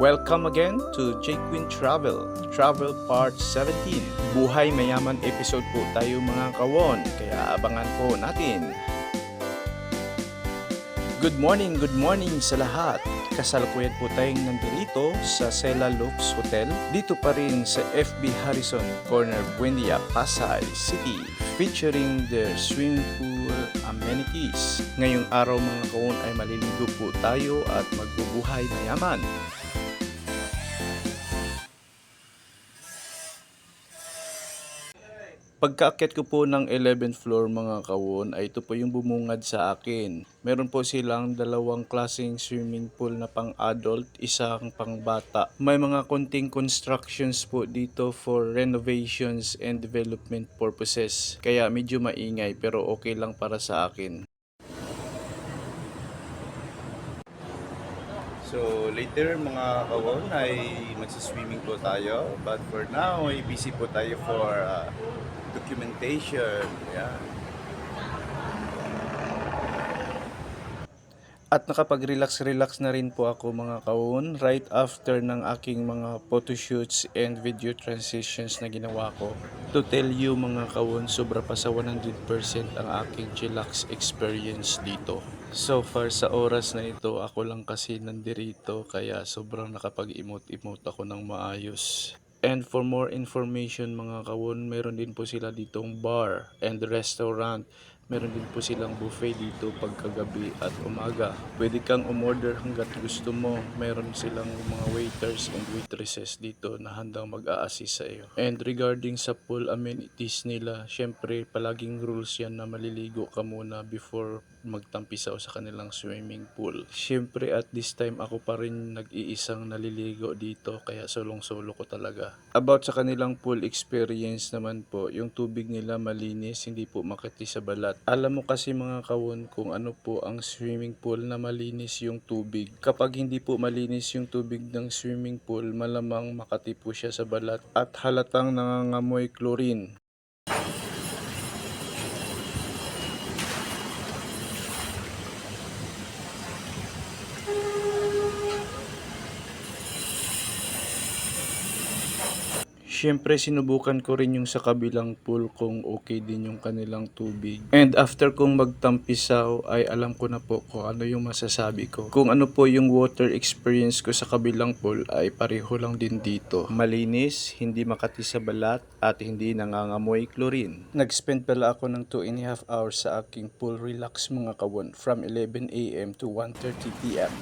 Welcome again to J Queen Travel, Travel Part 17. Buhay Mayaman episode po tayo mga kawon, kaya abangan po natin. Good morning sa lahat. Kasalukuyan po tayong nandito sa Cela Lux Hotel, dito pa rin sa FB Harrison Corner, Buendia, Pasay City, featuring the swimming pool amenities. Ngayong araw mga kawon ay maliligo po tayo at magbubuhay mayaman. Pagkaakyat ko po ng 11th floor mga kawon ay ito po yung bumungad sa akin. Meron po silang dalawang klaseng swimming pool na pang adult, isang pang bata. May mga konting constructions po dito for renovations and development purposes. Kaya medyo maingay pero okay lang para sa akin. So later mga kawon ay magsiswimming po tayo. But for now ay busy po tayo for documentation. Yeah. At nakapag-relax na rin po ako mga kawon right after ng aking mga photoshoots and video transitions na ginawa ko. To tell you mga kawon, sobra pa sa 100% ang aking chillax experience dito. So far sa oras na ito, ako lang kasi nandirito kaya sobrang nakapag-emote-emote ako ng maayos. And for more information mga kawon, meron din po sila ditong bar and restaurant. Meron din po silang buffet dito pagkagabi at umaga. Pwede kang umorder hanggat gusto mo. Meron silang mga waiters and waitresses dito na handang mag-a-assist sa iyo. And regarding sa pool amenities nila, syempre palaging rules yan na maliligo ka muna before magtampisaw sa kanilang swimming pool. Syempre at this time ako pa rin nag-iisang naliligo dito kaya solong-solo ko talaga. About sa kanilang pool experience naman po, yung tubig nila malinis, hindi po makati sa balat. Alam mo kasi mga kawon kung ano po ang swimming pool na malinis yung tubig. Kapag hindi po malinis yung tubig ng swimming pool, malamang makati po siya sa balat at halatang nangangamoy chlorine. Siyempre sinubukan ko rin yung sa kabilang pool kung okay din yung kanilang tubig. And after kong magtampisaw ay alam ko na po kung ano yung masasabi ko. Kung ano po yung water experience ko sa kabilang pool ay pareho lang din dito. Malinis, hindi makati sa balat at hindi nangangamoy chlorine. Nag-spend pala ako ng 2.5 hours sa aking pool relax mga kawon from 11 AM to 1:30 PM.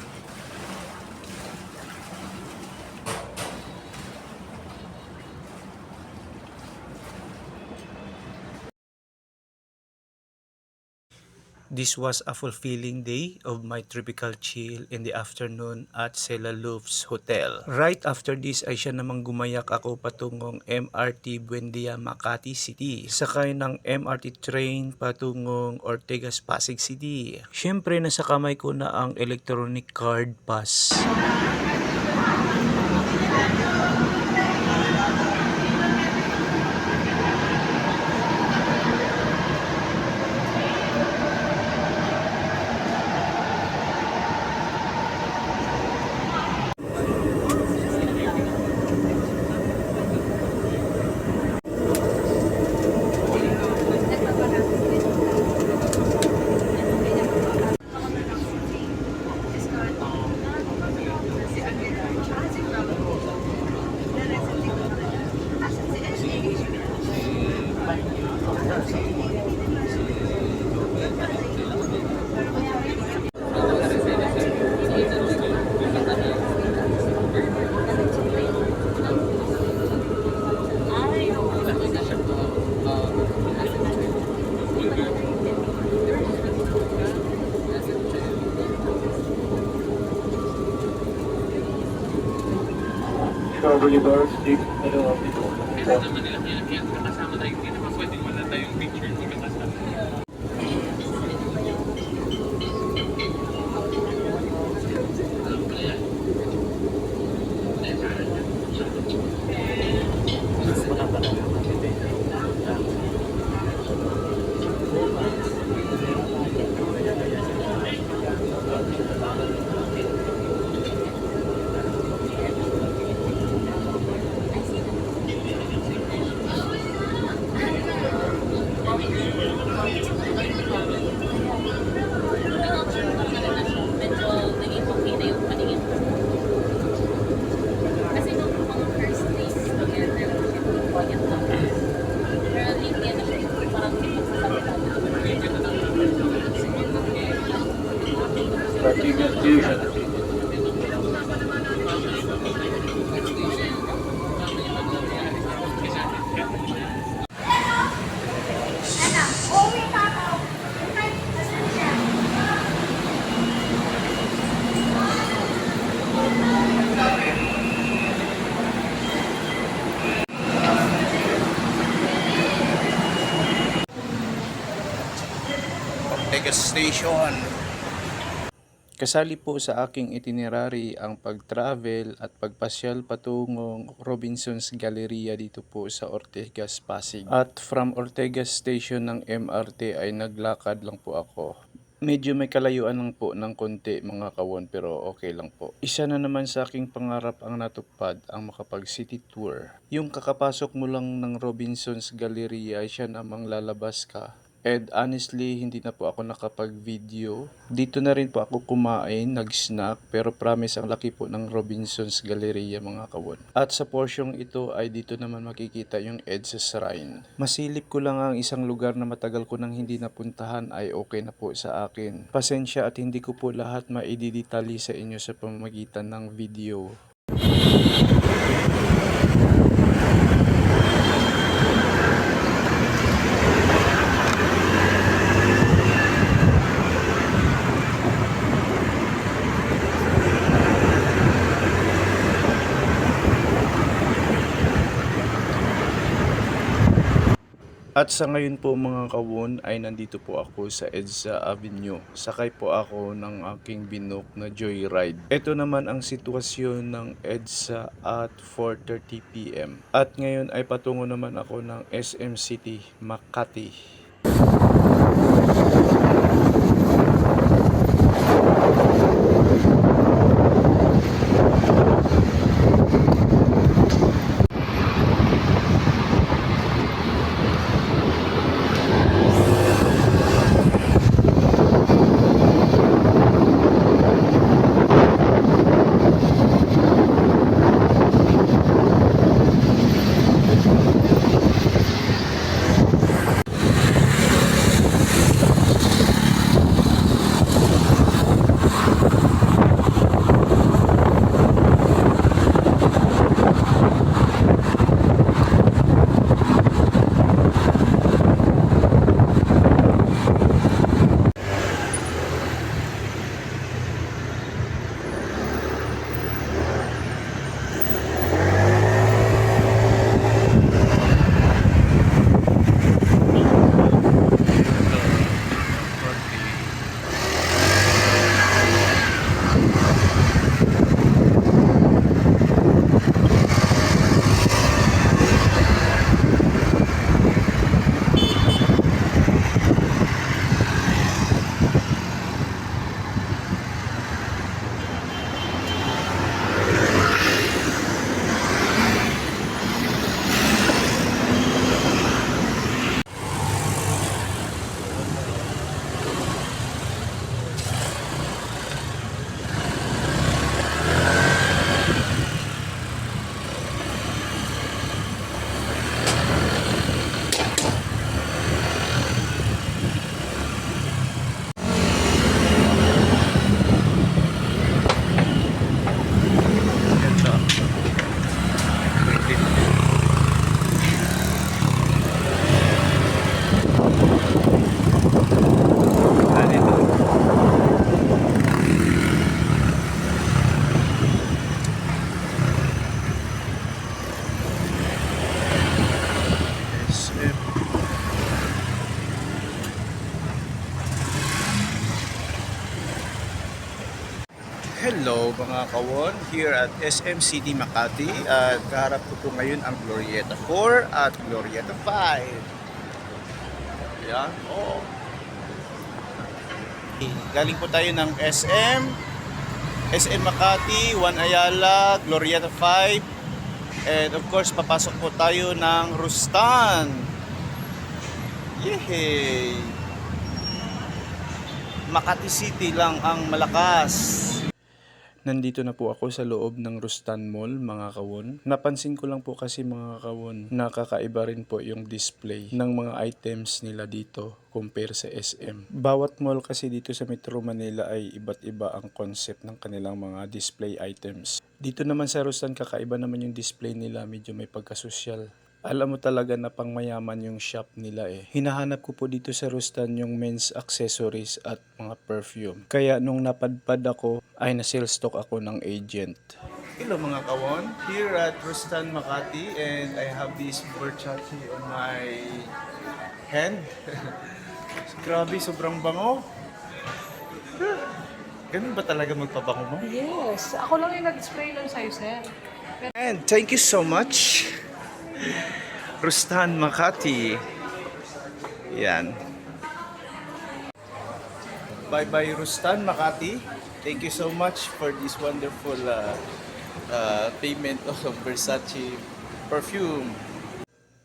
This was a fulfilling day of my tropical chill in the afternoon at Cela Lux Hotel. Right after this ay siya namang gumayak ako patungong MRT Buendia, Makati City. Sakay ng MRT train patungong Ortigas, Pasig City. Siyempre nasa kamay ko na ang electronic card pass. Discovery Bar, Stick, middle of the Kasama tayo, hindi naman pwedeng wala tayong picture ko kasama. Station. Kasali po sa aking itinerary ang pag-travel at pagpasyal patungong Robinson's Galleria dito po sa Ortigas, Pasig. At from Ortigas Station ng MRT ay naglakad lang po ako. Medyo may kalayuan lang po ng konti mga kawon pero okay lang po. Isa na naman sa aking pangarap ang natupad ang makapag city tour. Yung kakapasok mo lang ng Robinson's Galleria ay siya namang lalabas ka. And honestly, hindi na po ako nakapag-video. Dito na rin po ako kumain, nag-snack, pero promise ang laki po ng Robinson's Galleria mga kawon. At sa porsyong ito ay dito naman makikita yung EDSA Shrine. Masilip ko lang ang isang lugar na matagal ko nang hindi napuntahan ay okay na po sa akin. Pasensya at hindi ko po lahat maididetali sa inyo sa pamamagitan ng video. At sa ngayon po mga kawon ay nandito po ako sa EDSA Avenue. Sakay po ako ng aking binok na Joyride. Ito naman ang sitwasyon ng EDSA at 4:30 PM. At ngayon ay patungo naman ako ng SM City, Makati. Hello mga kawon, here at SM City Makati at kaharap ko po ngayon ang Glorieta 4 at Glorieta 5. Ayan, oh. Galing po tayo ng SM Makati, One Ayala, Glorieta 5 and of course papasok po tayo ng Rustan. Yehey! Makati City lang ang malakas. Nandito na po ako sa loob ng Rustan Mall mga kawon. Napansin ko lang po kasi mga kawon, nakakaiba rin po yung display ng mga items nila dito compare sa SM. Bawat mall kasi dito sa Metro Manila ay iba't iba ang concept ng kanilang mga display items. Dito naman sa Rustan kakaiba naman yung display nila, medyo may pagkasosyal. Alam mo talaga na pang mayaman yung shop nila eh. Hinahanap ko po dito sa Rustan yung men's accessories at mga perfume. Kaya nung napadpad ako, ay na-sale stock ako ng agent. Hello mga kawon, here at Rustan Makati and I have this Versace on my hand. Grabe, sobrang bango. Ganun ba talaga magpabango mo? Yes. Ako lang yung nag-spray nun sa'yo, sir. And thank you so much, Rustan Makati. Yan. Bye-bye, Rustan Makati. Thank you so much for this wonderful payment of Versace perfume.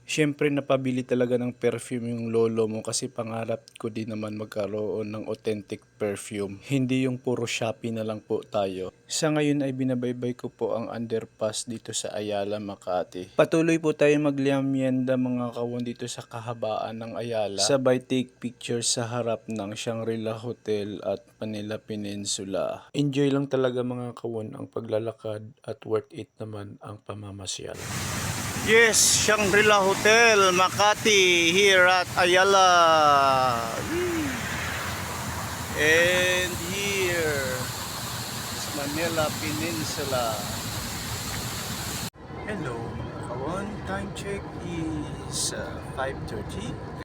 Siyempre napabili talaga ng perfume yung lolo mo kasi pangarap ko din naman magkaroon ng authentic perfume. Hindi yung puro Shopee na lang po tayo. Sa ngayon ay binabaybay ko po ang underpass dito sa Ayala, Makati. Patuloy po tayo magliamyenda mga kawon dito sa kahabaan ng Ayala. Sabay take pictures sa harap ng Shangri-La Hotel at Manila Peninsula. Enjoy lang talaga mga kawon ang paglalakad at worth it naman ang pamamasyal. Yes, Shangri-La Hotel, Makati, here at Ayala. And here is Manila Peninsula. Hello, mga kawon. Time check is 5:30.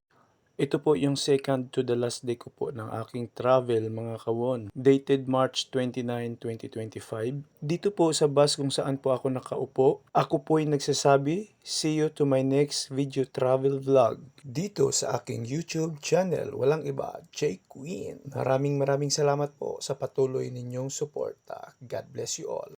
Ito po yung second to the last day ko po ng aking travel mga kawon. Dated March 29, 2025. Dito po sa bus kung saan po ako nakaupo. Ako po yung nagsasabi, see you to my next video travel vlog. Dito sa aking YouTube channel, walang iba, J Queen. Maraming salamat po sa patuloy ninyong suporta. God bless you all.